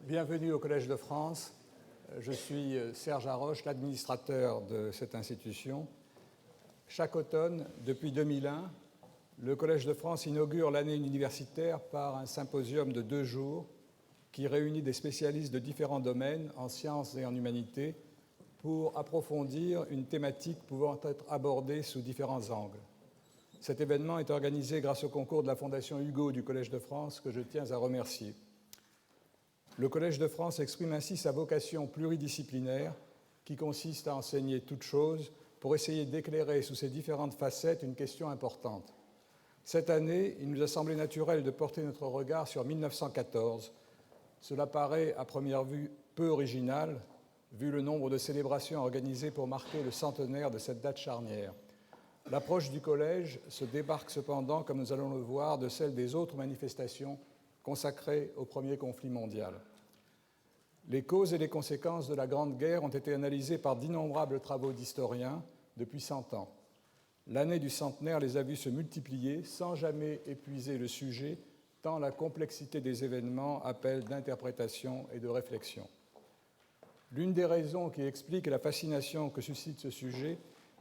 Bienvenue au Collège de France. Je suis Serge Haroche, l'administrateur de cette institution. Chaque automne, depuis 2001, le Collège de France inaugure l'année universitaire par un symposium de 2 jours qui réunit des spécialistes de différents domaines en sciences et en humanités pour approfondir une thématique pouvant être abordée sous différents angles. Cet événement est organisé grâce au concours de la Fondation Hugo du Collège de France, que je tiens à remercier. Le Collège de France exprime ainsi sa vocation pluridisciplinaire qui consiste à enseigner toutes choses pour essayer d'éclairer sous ses différentes facettes une question importante. Cette année, il nous a semblé naturel de porter notre regard sur 1914. Cela paraît à première vue peu original, vu le nombre de célébrations organisées pour marquer le centenaire de cette date charnière. L'approche du collège se démarque cependant, comme nous allons le voir, de celle des autres manifestations consacrées au premier conflit mondial. Les causes et les conséquences de la Grande Guerre ont été analysées par d'innombrables travaux d'historiens depuis 100 ans. L'année du centenaire les a vus se multiplier sans jamais épuiser le sujet, tant la complexité des événements appelle d'interprétation et de réflexion. L'une des raisons qui explique la fascination que suscite ce sujet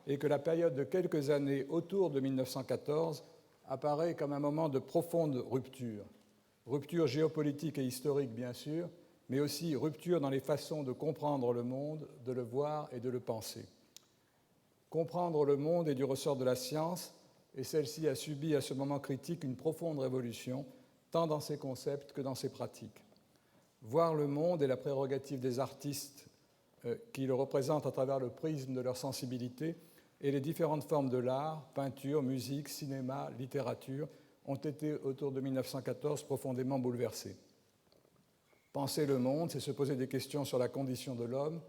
est que la période de quelques années autour de 1914 apparaît comme un moment de profonde rupture. Rupture géopolitique et historique, bien sûr, mais aussi rupture dans les façons de comprendre le monde, de le voir et de le penser. Comprendre le monde est du ressort de la science, et celle-ci a subi à ce moment critique une profonde révolution, tant dans ses concepts que dans ses pratiques. Voir le monde est la prérogative des artistes qui le représentent à travers le prisme de leur sensibilité, et les différentes formes de l'art, peinture, musique, cinéma, littérature, ont été, autour de 1914, profondément bouleversées. Penser le monde, c'est se poser des questions sur la condition de l'homme,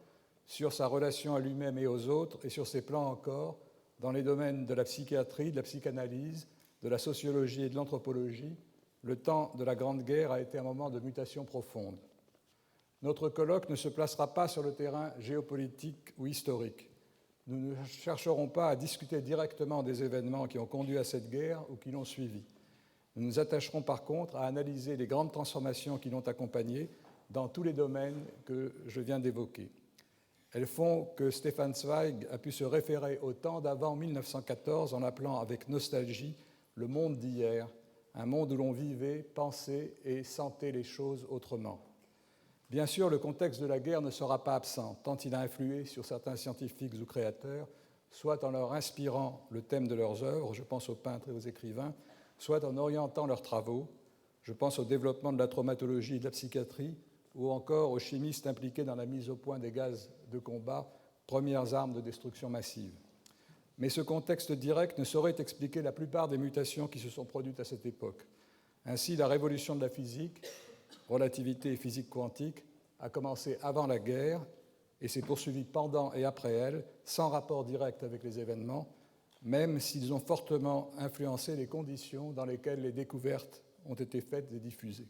sur sa relation à lui-même et aux autres, et sur ses plans encore, dans les domaines de la psychiatrie, de la psychanalyse, de la sociologie et de l'anthropologie. Le temps de la Grande Guerre a été un moment de mutation profonde. Notre colloque ne se placera pas sur le terrain géopolitique ou historique. Nous ne chercherons pas à discuter directement des événements qui ont conduit à cette guerre ou qui l'ont suivie. Nous nous attacherons par contre à analyser les grandes transformations qui l'ont accompagnée dans tous les domaines que je viens d'évoquer. Elles font que Stefan Zweig a pu se référer au temps d'avant 1914 en appelant avec nostalgie le monde d'hier, un monde où l'on vivait, pensait et sentait les choses autrement. Bien sûr, le contexte de la guerre ne sera pas absent, tant il a influé sur certains scientifiques ou créateurs, soit en leur inspirant le thème de leurs œuvres, je pense aux peintres et aux écrivains, soit en orientant leurs travaux, je pense au développement de la traumatologie et de la psychiatrie, ou encore aux chimistes impliqués dans la mise au point des gaz de combat, premières armes de destruction massive. Mais ce contexte direct ne saurait expliquer la plupart des mutations qui se sont produites à cette époque. Ainsi, la révolution de la physique, relativité et physique quantique, a commencé avant la guerre et s'est poursuivie pendant et après elle, sans rapport direct avec les événements, même s'ils ont fortement influencé les conditions dans lesquelles les découvertes ont été faites et diffusées.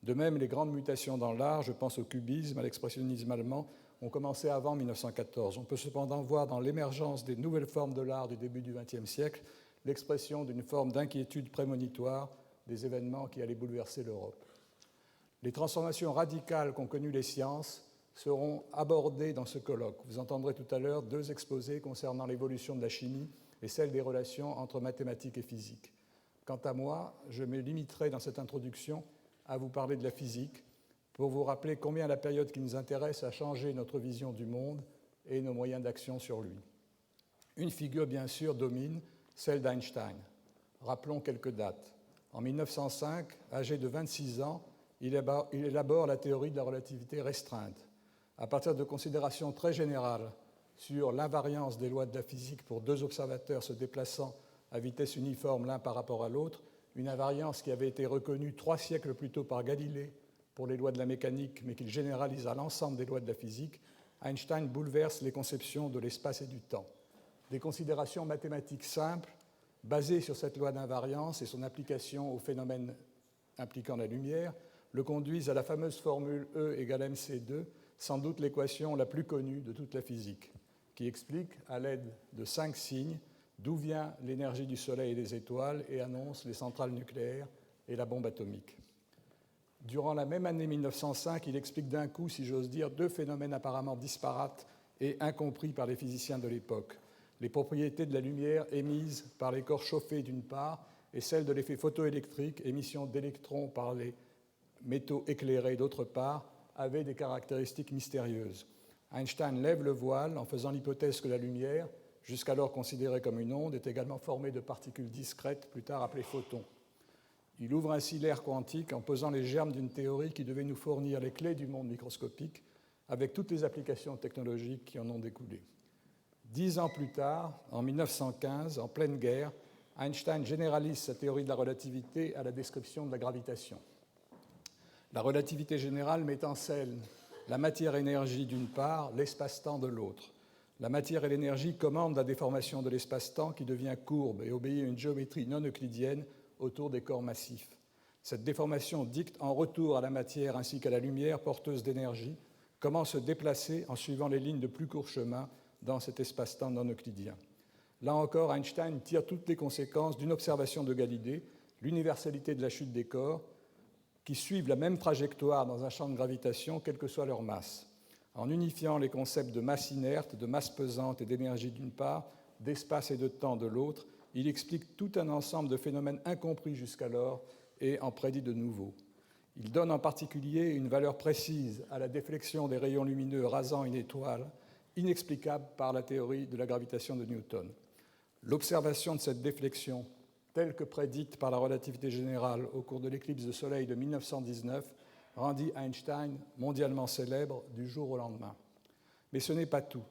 De même, les grandes mutations dans l'art, je pense au cubisme, à l'expressionnisme allemand, ont commencé avant 1914. On peut cependant voir dans l'émergence des nouvelles formes de l'art du début du XXe siècle l'expression d'une forme d'inquiétude prémonitoire des événements qui allaient bouleverser l'Europe. Les transformations radicales qu'ont connues les sciences seront abordées dans ce colloque. Vous entendrez tout à l'heure 2 exposés concernant l'évolution de la chimie et celle des relations entre mathématiques et physique. Quant à moi, je me limiterai dans cette introduction à vous parler de la physique pour vous rappeler combien la période qui nous intéresse a changé notre vision du monde et nos moyens d'action sur lui. Une figure, bien sûr, domine, celle d'Einstein. Rappelons quelques dates. En 1905, âgé de 26 ans, il élabore la théorie de la relativité restreinte. À partir de considérations très générales sur l'invariance des lois de la physique pour 2 observateurs se déplaçant à vitesse uniforme l'un par rapport à l'autre, une invariance qui avait été reconnue 3 siècles plus tôt par Galilée pour les lois de la mécanique, mais qu'il généralise à l'ensemble des lois de la physique, Einstein bouleverse les conceptions de l'espace et du temps. Des considérations mathématiques simples, basées sur cette loi d'invariance et son application aux phénomènes impliquant la lumière, le conduisent à la fameuse formule E égale mc2, sans doute l'équation la plus connue de toute la physique, qui explique, à l'aide de 5 signes, d'où vient l'énergie du Soleil et des étoiles et annonce les centrales nucléaires et la bombe atomique. Durant la même année 1905, il explique d'un coup, si j'ose dire, deux phénomènes apparemment disparates et incompris par les physiciens de l'époque. Les propriétés de la lumière émise par les corps chauffés d'une part et celles de l'effet photoélectrique, émission d'électrons par les métaux éclairés d'autre part, avaient des caractéristiques mystérieuses. Einstein lève le voile en faisant l'hypothèse que la lumière, jusqu'alors considérée comme une onde, est également formée de particules discrètes, plus tard appelées photons. Il ouvre ainsi l'ère quantique en posant les germes d'une théorie qui devait nous fournir les clés du monde microscopique, avec toutes les applications technologiques qui en ont découlé. 10 ans plus tard, en 1915, en pleine guerre, Einstein généralise sa théorie de la relativité à la description de la gravitation. La relativité générale met en scène la matière-énergie d'une part, l'espace-temps de l'autre. La matière et l'énergie commandent la déformation de l'espace-temps qui devient courbe et obéit à une géométrie non euclidienne autour des corps massifs. Cette déformation dicte en retour à la matière ainsi qu'à la lumière porteuse d'énergie comment se déplacer en suivant les lignes de plus court chemin dans cet espace-temps non euclidien. Là encore, Einstein tire toutes les conséquences d'une observation de Galilée, l'universalité de la chute des corps, qui suivent la même trajectoire dans un champ de gravitation, quelle que soit leur masse. En unifiant les concepts de masse inerte, de masse pesante et d'énergie d'une part, d'espace et de temps de l'autre, il explique tout un ensemble de phénomènes incompris jusqu'alors et en prédit de nouveaux. Il donne en particulier une valeur précise à la déflexion des rayons lumineux rasant une étoile, inexplicable par la théorie de la gravitation de Newton. L'observation de cette déflexion, telle que prédite par la relativité générale au cours de l'éclipse de soleil de 1919, rendit Einstein mondialement célèbre du jour au lendemain. Mais ce n'est pas tout.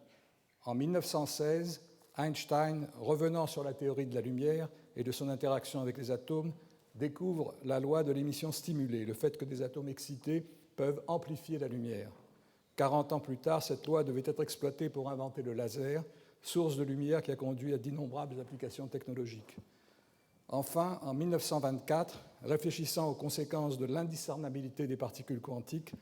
En 1916, Einstein, revenant sur la théorie de la lumière et de son interaction avec les atomes, découvre la loi de l'émission stimulée, le fait que des atomes excités peuvent amplifier la lumière. 40 ans plus tard, cette loi devait être exploitée pour inventer le laser, source de lumière qui a conduit à d'innombrables applications technologiques. Enfin, en 1924, réfléchissant aux conséquences de l'indiscernabilité des particules quantiques,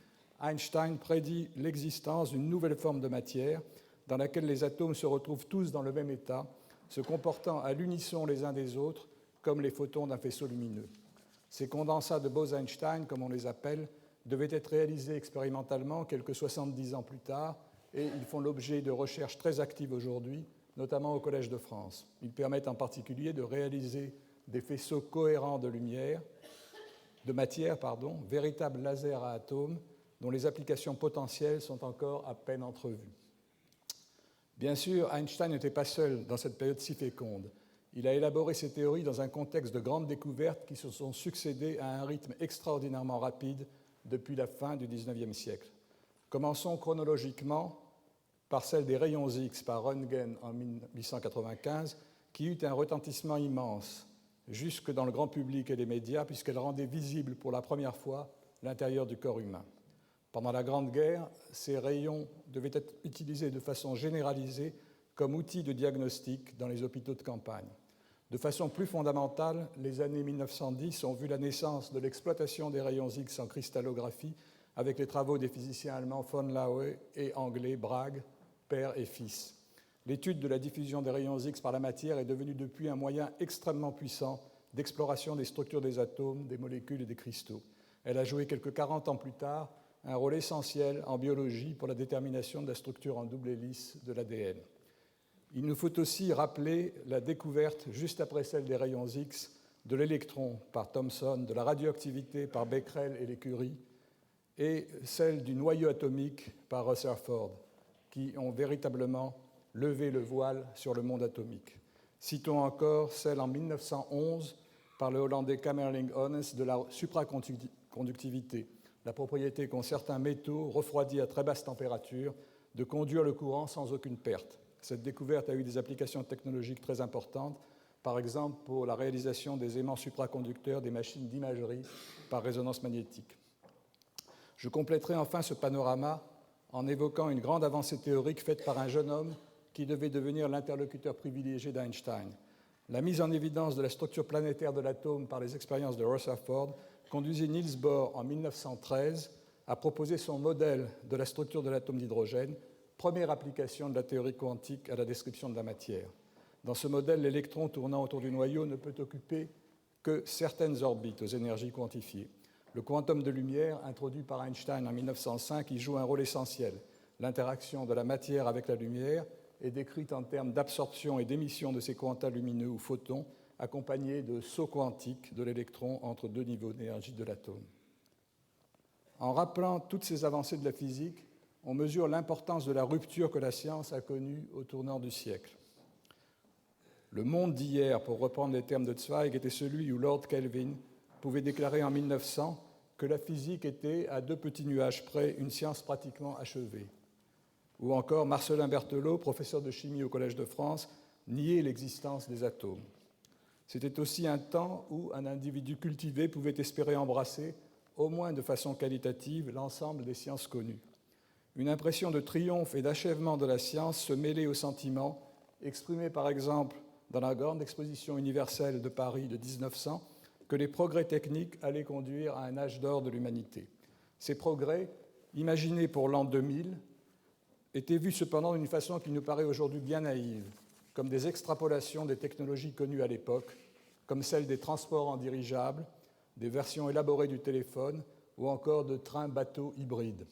Einstein prédit l'existence d'une nouvelle forme de matière dans laquelle les atomes se retrouvent tous dans le même état, se comportant à l'unisson les uns des autres, comme les photons d'un faisceau lumineux. Ces condensats de Bose-Einstein, comme on les appelle, devaient être réalisés expérimentalement quelques 70 ans plus tard, et ils font l'objet de recherches très actives aujourd'hui, notamment au Collège de France. Ils permettent en particulier de réaliser des faisceaux cohérents de matière, véritables lasers à atomes, dont les applications potentielles sont encore à peine entrevues. Bien sûr, Einstein n'était pas seul dans cette période si féconde. Il a élaboré ses théories dans un contexte de grandes découvertes qui se sont succédées à un rythme extraordinairement rapide depuis la fin du XIXe siècle. Commençons chronologiquement par celle des rayons X par Röntgen en 1895, qui eut un retentissement immense, jusque dans le grand public et les médias, puisqu'elle rendait visible pour la première fois l'intérieur du corps humain. Pendant la Grande Guerre, ces rayons devaient être utilisés de façon généralisée comme outil de diagnostic dans les hôpitaux de campagne. De façon plus fondamentale, les années 1910 ont vu la naissance de l'exploitation des rayons X en cristallographie avec les travaux des physiciens allemands von Laue et anglais Bragg, père et fils. L'étude de la diffusion des rayons X par la matière est devenue depuis un moyen extrêmement puissant d'exploration des structures des atomes, des molécules et des cristaux. Elle a joué quelques 40 ans plus tard un rôle essentiel en biologie pour la détermination de la structure en double hélice de l'ADN. Il nous faut aussi rappeler la découverte, juste après celle des rayons X, de l'électron par Thomson, de la radioactivité par Becquerel et les Curie, et celle du noyau atomique par Rutherford, qui ont véritablement levé le voile sur le monde atomique. Citons encore celle en 1911 par le Hollandais Kamerlingh Onnes de la supraconductivité, la propriété qu'ont certains métaux refroidis à très basse température de conduire le courant sans aucune perte. Cette découverte a eu des applications technologiques très importantes, par exemple pour la réalisation des aimants supraconducteurs des machines d'imagerie par résonance magnétique. Je compléterai enfin ce panorama en évoquant une grande avancée théorique faite par un jeune homme qui devait devenir l'interlocuteur privilégié d'Einstein. La mise en évidence de la structure planétaire de l'atome par les expériences de Rutherford conduisit Niels Bohr en 1913 à proposer son modèle de la structure de l'atome d'hydrogène, première application de la théorie quantique à la description de la matière. Dans ce modèle, l'électron tournant autour du noyau ne peut occuper que certaines orbites aux énergies quantifiées. Le quantum de lumière, introduit par Einstein en 1905, y joue un rôle essentiel. L'interaction de la matière avec la lumière est décrite en termes d'absorption et d'émission de ces quanta lumineux ou photons, accompagnés de sauts quantiques de l'électron entre deux niveaux d'énergie de l'atome. En rappelant toutes ces avancées de la physique, on mesure l'importance de la rupture que la science a connue au tournant du siècle. Le monde d'hier, pour reprendre les termes de Zweig, était celui où Lord Kelvin pouvait déclarer en 1900 que la physique était, à 2 petits nuages près, une science pratiquement achevée. Ou encore Marcelin Berthelot, professeur de chimie au Collège de France, niait l'existence des atomes. C'était aussi un temps où un individu cultivé pouvait espérer embrasser, au moins de façon qualitative, l'ensemble des sciences connues. Une impression de triomphe et d'achèvement de la science se mêlait aux sentiments exprimés par exemple dans la grande exposition universelle de Paris de 1900 que les progrès techniques allaient conduire à un âge d'or de l'humanité. Ces progrès, imaginés pour l'an 2000, étaient vus cependant d'une façon qui nous paraît aujourd'hui bien naïve, comme des extrapolations des technologies connues à l'époque, comme celle des transports en dirigeable, des versions élaborées du téléphone ou encore de trains-bateaux hybrides.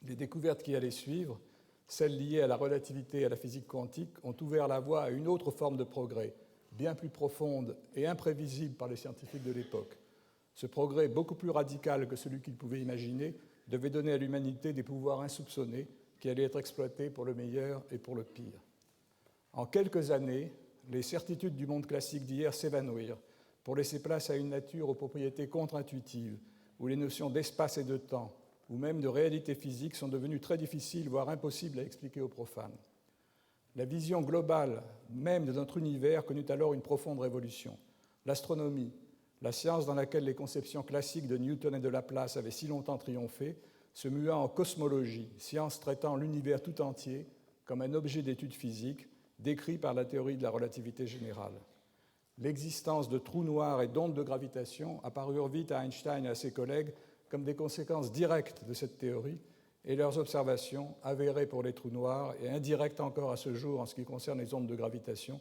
Les découvertes qui allaient suivre, celles liées à la relativité et à la physique quantique, ont ouvert la voie à une autre forme de progrès, bien plus profonde et imprévisible par les scientifiques de l'époque. Ce progrès, beaucoup plus radical que celui qu'ils pouvaient imaginer, devait donner à l'humanité des pouvoirs insoupçonnés qui allaient être exploités pour le meilleur et pour le pire. En quelques années, les certitudes du monde classique d'hier s'évanouirent pour laisser place à une nature aux propriétés contre-intuitives, où les notions d'espace et de temps, ou même de réalité physique, sont devenues très difficiles, voire impossibles à expliquer aux profanes. La vision globale même de notre univers connut alors une profonde révolution. L'astronomie, la science dans laquelle les conceptions classiques de Newton et de Laplace avaient si longtemps triomphé, se mua en cosmologie, science traitant l'univers tout entier comme un objet d'étude physique décrit par la théorie de la relativité générale. L'existence de trous noirs et d'ondes de gravitation apparurent vite à Einstein et à ses collègues comme des conséquences directes de cette théorie, et leurs observations, avérées pour les trous noirs et indirectes encore à ce jour en ce qui concerne les ondes de gravitation,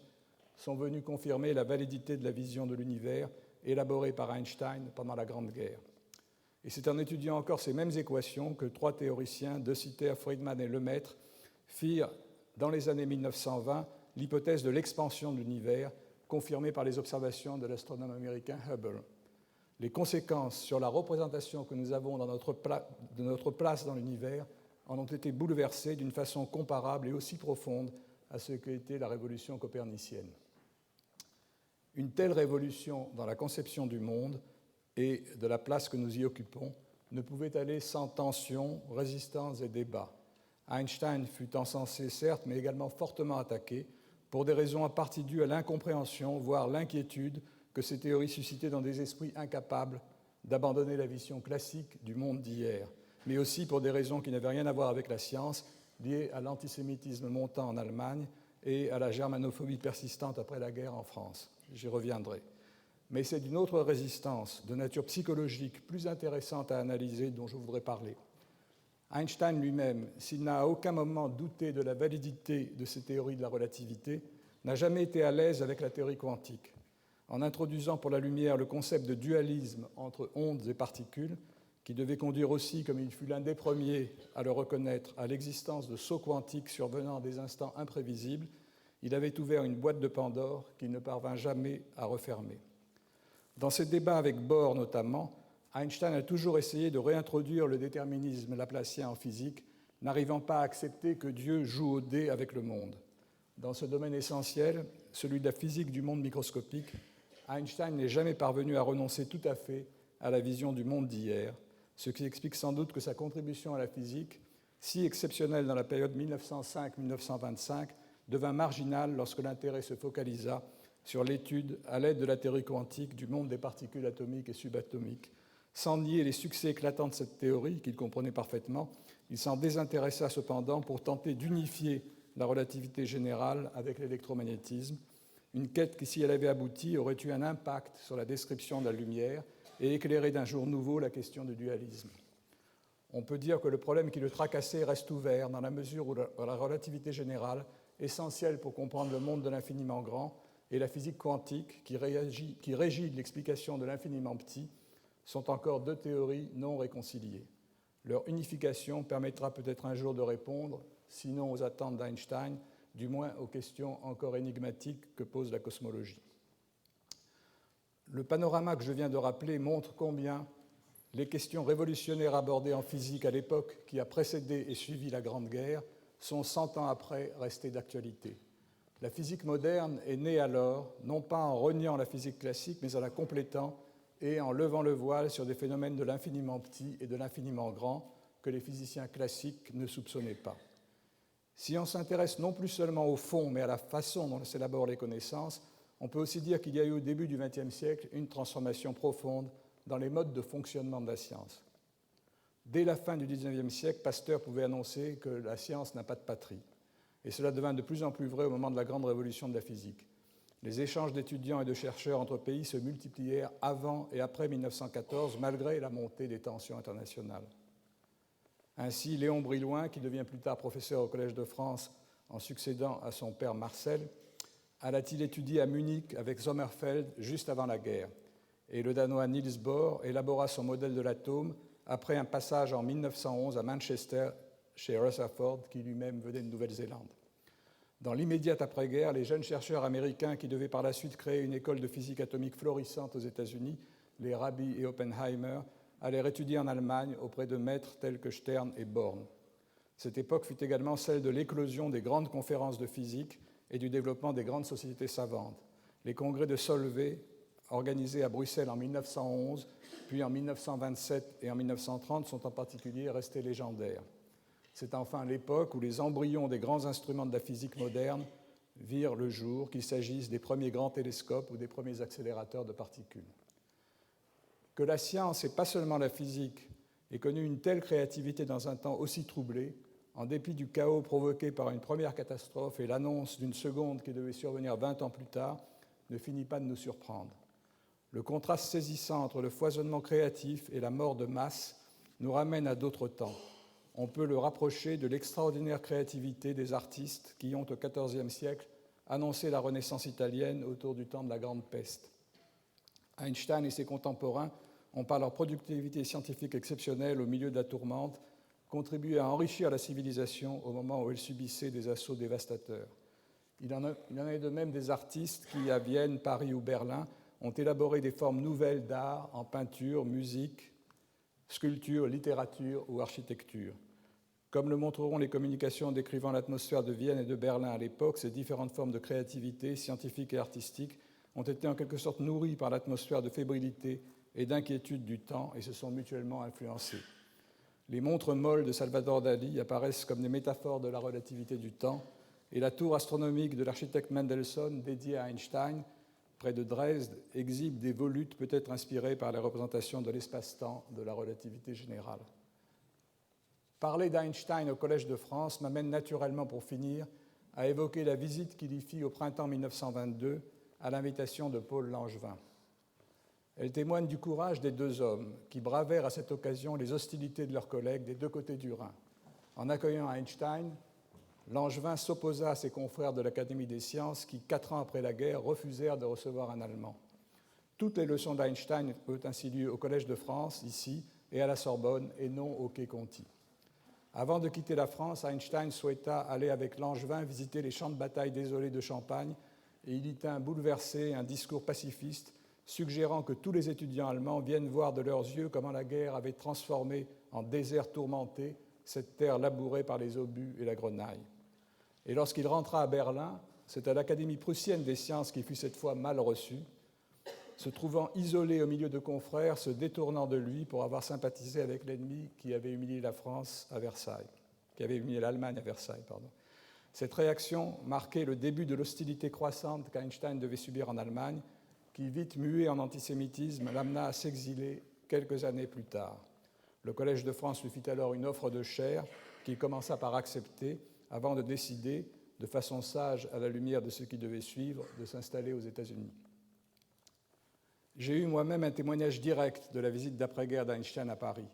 sont venues confirmer la validité de la vision de l'univers élaborée par Einstein pendant la Grande Guerre. Et c'est en étudiant encore ces mêmes équations que 3 théoriciens, De Sitter, Friedman et Lemaitre, firent, dans les années 1920, l'hypothèse de l'expansion de l'univers, confirmée par les observations de l'astronome américain Hubble. Les conséquences sur la représentation que nous avons de notre place dans l'univers en ont été bouleversées d'une façon comparable et aussi profonde à ce qu'était la révolution copernicienne. Une telle révolution dans la conception du monde et de la place que nous y occupons ne pouvait aller sans tensions, résistances et débats. Einstein fut encensé, certes, mais également fortement attaqué, pour des raisons en partie dues à l'incompréhension, voire l'inquiétude que ces théories suscitaient dans des esprits incapables d'abandonner la vision classique du monde d'hier, mais aussi pour des raisons qui n'avaient rien à voir avec la science, liées à l'antisémitisme montant en Allemagne et à la germanophobie persistante après la guerre en France. J'y reviendrai. Mais c'est d'une autre résistance, de nature psychologique, plus intéressante à analyser, dont je voudrais parler. Einstein lui-même, s'il n'a à aucun moment douté de la validité de ses théories de la relativité, n'a jamais été à l'aise avec la théorie quantique. En introduisant pour la lumière le concept de dualisme entre ondes et particules, qui devait conduire aussi, comme il fut l'un des premiers à le reconnaître, à l'existence de sauts quantiques survenant à des instants imprévisibles, il avait ouvert une boîte de Pandore qu'il ne parvint jamais à refermer. Dans ses débats avec Bohr notamment, Einstein a toujours essayé de réintroduire le déterminisme laplacien en physique, n'arrivant pas à accepter que Dieu joue au dé avec le monde. Dans ce domaine essentiel, celui de la physique du monde microscopique, Einstein n'est jamais parvenu à renoncer tout à fait à la vision du monde d'hier, ce qui explique sans doute que sa contribution à la physique, si exceptionnelle dans la période 1905-1925, devint marginale lorsque l'intérêt se focalisa sur l'étude, à l'aide de la théorie quantique, du monde des particules atomiques et subatomiques. Sans nier les succès éclatants de cette théorie, qu'il comprenait parfaitement, il s'en désintéressa cependant pour tenter d'unifier la relativité générale avec l'électromagnétisme, une quête qui, si elle avait abouti, aurait eu un impact sur la description de la lumière et éclairé d'un jour nouveau la question du dualisme. On peut dire que le problème qui le tracassait reste ouvert dans la mesure où la relativité générale, essentielle pour comprendre le monde de l'infiniment grand, et la physique quantique, qui régit l'explication de l'infiniment petit, sont encore deux théories non réconciliées. Leur unification permettra peut-être un jour de répondre, sinon aux attentes d'Einstein, du moins aux questions encore énigmatiques que pose la cosmologie. Le panorama que je viens de rappeler montre combien les questions révolutionnaires abordées en physique à l'époque qui a précédé et suivi la Grande Guerre sont 100 ans après restées d'actualité. La physique moderne est née alors, non pas en reniant la physique classique, mais en la complétant et en levant le voile sur des phénomènes de l'infiniment petit et de l'infiniment grand que les physiciens classiques ne soupçonnaient pas. Si on s'intéresse non plus seulement au fond, mais à la façon dont s'élaborent les connaissances, on peut aussi dire qu'il y a eu au début du XXe siècle une transformation profonde dans les modes de fonctionnement de la science. Dès la fin du XIXe siècle, Pasteur pouvait annoncer que la science n'a pas de patrie. Et cela devint de plus en plus vrai au moment de la grande révolution de la physique. Les échanges d'étudiants et de chercheurs entre pays se multiplièrent avant et après 1914, malgré la montée des tensions internationales. Ainsi, Léon Brillouin, qui devient plus tard professeur au Collège de France en succédant à son père Marcel, alla-t-il étudier à Munich avec Sommerfeld juste avant la guerre. Et le Danois Niels Bohr élabora son modèle de l'atome après un passage en 1911 à Manchester chez Rutherford, qui lui-même venait de Nouvelle-Zélande. Dans l'immédiate après-guerre, les jeunes chercheurs américains qui devaient par la suite créer une école de physique atomique florissante aux États-Unis, les Rabi et Oppenheimer, allèrent étudier en Allemagne auprès de maîtres tels que Stern et Born. Cette époque fut également celle de l'éclosion des grandes conférences de physique et du développement des grandes sociétés savantes. Les congrès de Solvay, organisés à Bruxelles en 1911, puis en 1927 et en 1930, sont en particulier restés légendaires. C'est enfin l'époque où les embryons des grands instruments de la physique moderne virent le jour, qu'il s'agisse des premiers grands télescopes ou des premiers accélérateurs de particules. Que la science, et pas seulement la physique, ait connu une telle créativité dans un temps aussi troublé, en dépit du chaos provoqué par une première catastrophe et l'annonce d'une seconde qui devait survenir 20 ans plus tard, ne finit pas de nous surprendre. Le contraste saisissant entre le foisonnement créatif et la mort de masse nous ramène à d'autres temps. On peut le rapprocher de l'extraordinaire créativité des artistes qui ont, au XIVe siècle, annoncé la Renaissance italienne autour du temps de la Grande Peste. Einstein et ses contemporains ont, par leur productivité scientifique exceptionnelle au milieu de la tourmente, contribué à enrichir la civilisation au moment où elle subissait des assauts dévastateurs. Il en est de même des artistes qui, à Vienne, Paris ou Berlin, ont élaboré des formes nouvelles d'art en peinture, musique, sculpture, littérature ou architecture. Comme le montreront les communications décrivant l'atmosphère de Vienne et de Berlin à l'époque, ces différentes formes de créativité scientifique et artistique ont été en quelque sorte nourries par l'atmosphère de fébrilité et d'inquiétude du temps et se sont mutuellement influencées. Les montres molles de Salvador Dali apparaissent comme des métaphores de la relativité du temps, et la tour astronomique de l'architecte Mendelssohn, dédiée à Einstein, près de Dresde, exhibe des volutes peut-être inspirées par les représentations de l'espace-temps de la relativité générale. Parler d'Einstein au Collège de France m'amène naturellement, pour finir, à évoquer la visite qu'il y fit au printemps 1922 à l'invitation de Paul Langevin. Elle témoigne du courage des deux hommes qui bravèrent à cette occasion les hostilités de leurs collègues des deux côtés du Rhin. En accueillant Einstein, Langevin s'opposa à ses confrères de l'Académie des sciences qui, 4 ans après la guerre, refusèrent de recevoir un Allemand. Toutes les leçons d'Einstein eurent ainsi lieu au Collège de France, ici, et à la Sorbonne, et non au Quai Conti. Avant de quitter la France, Einstein souhaita aller avec Langevin visiter les champs de bataille désolés de Champagne, et il y tint bouleversé un discours pacifiste suggérant que tous les étudiants allemands viennent voir de leurs yeux comment la guerre avait transformé en désert tourmenté cette terre labourée par les obus et la grenaille. Et lorsqu'il rentra à Berlin, c'est à l'Académie prussienne des sciences qu'il fut cette fois mal reçu, se trouvant isolé au milieu de confrères, se détournant de lui pour avoir sympathisé avec l'ennemi qui avait humilié la France à Versailles, qui avait humilié l'Allemagne à Versailles, pardon. Cette réaction marquait le début de l'hostilité croissante qu'Einstein devait subir en Allemagne, qui, vite mué en antisémitisme, l'amena à s'exiler quelques années plus tard. Le Collège de France lui fit alors une offre de chaire qu'il commença par accepter avant de décider, de façon sage à la lumière de ce qui devait suivre, de s'installer aux États-Unis. J'ai eu moi-même un témoignage direct de la visite d'après-guerre d'Einstein à Paris.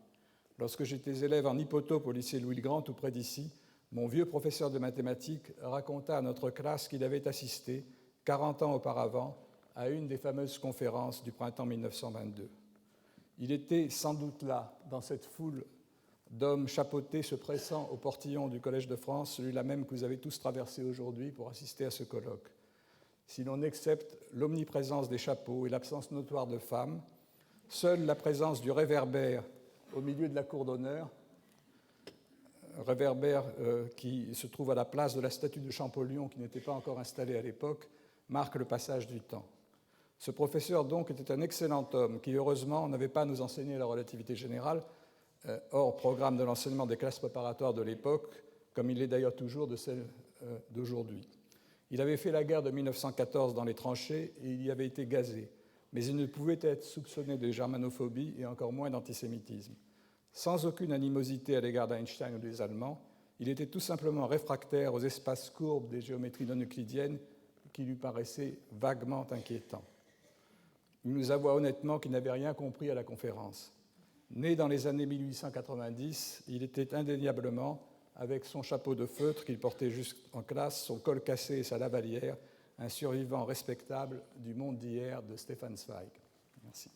Lorsque j'étais élève en hypotope au lycée Louis-le-Grand, tout près d'ici, mon vieux professeur de mathématiques raconta à notre classe qu'il avait assisté, 40 ans auparavant, à une des fameuses conférences du printemps 1922. Il était sans doute là, dans cette foule d'hommes chapeautés se pressant au portillon du Collège de France, celui-là même que vous avez tous traversé aujourd'hui pour assister à ce colloque. Si l'on accepte l'omniprésence des chapeaux et l'absence notoire de femmes, seule la présence du réverbère au milieu de la cour d'honneur, réverbère qui se trouve à la place de la statue de Champollion qui n'était pas encore installée à l'époque, marque le passage du temps. Ce professeur, donc, était un excellent homme qui, heureusement, n'avait pas à nous enseigner la relativité générale, hors programme de l'enseignement des classes préparatoires de l'époque, comme il l'est d'ailleurs toujours de celle d'aujourd'hui. Il avait fait la guerre de 1914 dans les tranchées et il y avait été gazé, mais il ne pouvait être soupçonné de germanophobie et encore moins d'antisémitisme. Sans aucune animosité à l'égard d'Einstein ou des Allemands, il était tout simplement réfractaire aux espaces courbes des géométries non euclidiennes qui lui paraissaient vaguement inquiétants. Il nous avoua honnêtement qu'il n'avait rien compris à la conférence. Né dans les années 1890, il était indéniablement, avec son chapeau de feutre qu'il portait jusqu'en classe, son col cassé et sa lavalière, un survivant respectable du monde d'hier de Stefan Zweig. Merci.